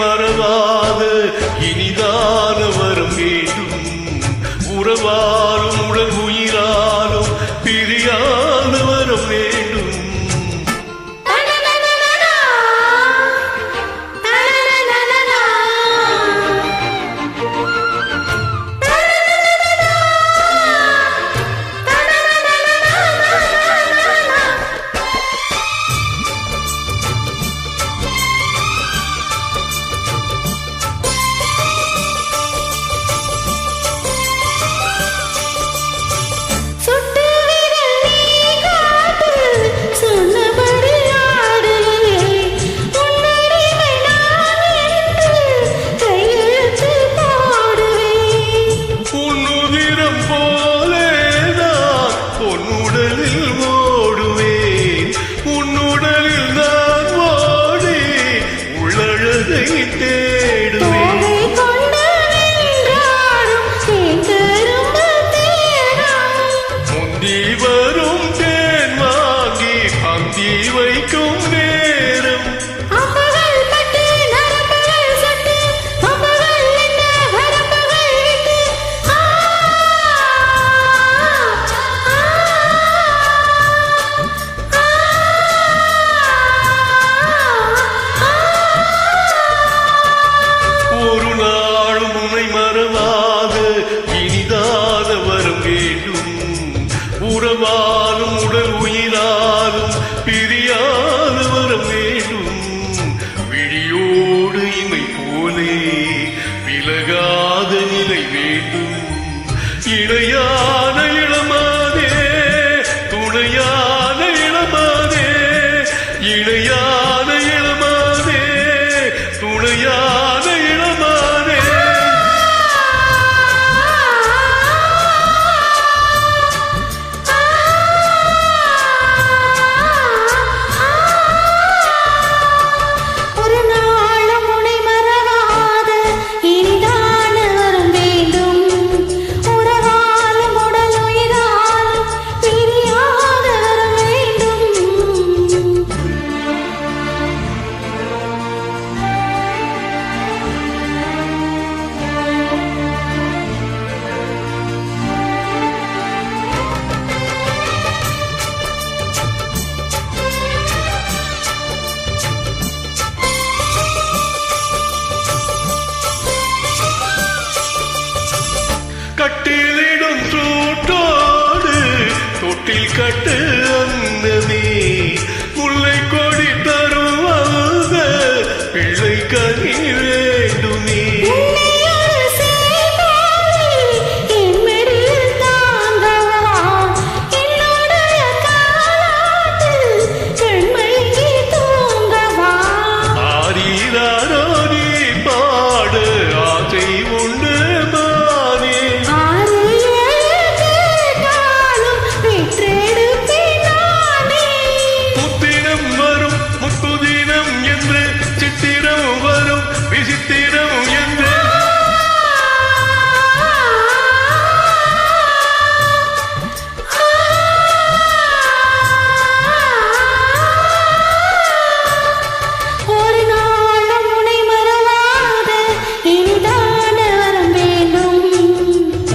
மறவாத இனிதான வரம் வேண்டும். உறவாலும் உடல் உயிராலும் பிரியாத வரம் வேண்டும். உறவாலும் உடல் உயிராலும் பிரியாத வரம் வேண்டும். விழியோடு இமை போலே விலகாத நிலை வேண்டும். இணையான இளமானே துணையான இளமானே இணையான இளமானே துணையான இளமானே. கட்டிலிடும் சூட்டோடு தொட்டில் கட்டு அந்தமே முல்லை கொடி தருவாங்க பிள்ளை கனி வேண்டுமே. ஆரீராரோ நீ பாடு ஆசை உண்டு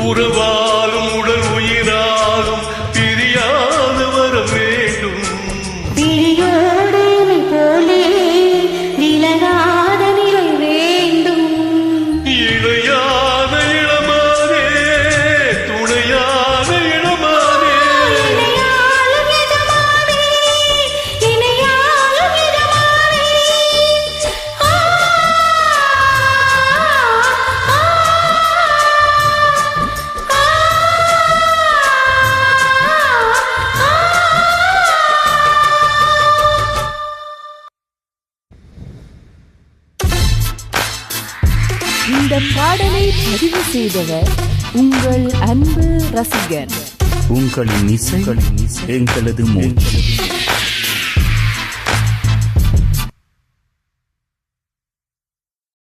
உறவாலும் உடல் உயிராலும் பிரியாத வரம் வேண்டும். விழியோடு போலே விலகாத நிலை வேண்டும். இணையான இளமானே துணையான இளமானே இணையாலும் எஜமானே இணையாலும் எஜமானே. இந்த பாடலை பதிவு செய்தவர் உங்கள் அன்பு ரசிகன். உங்களின் இசை எங்களது மூச்சு.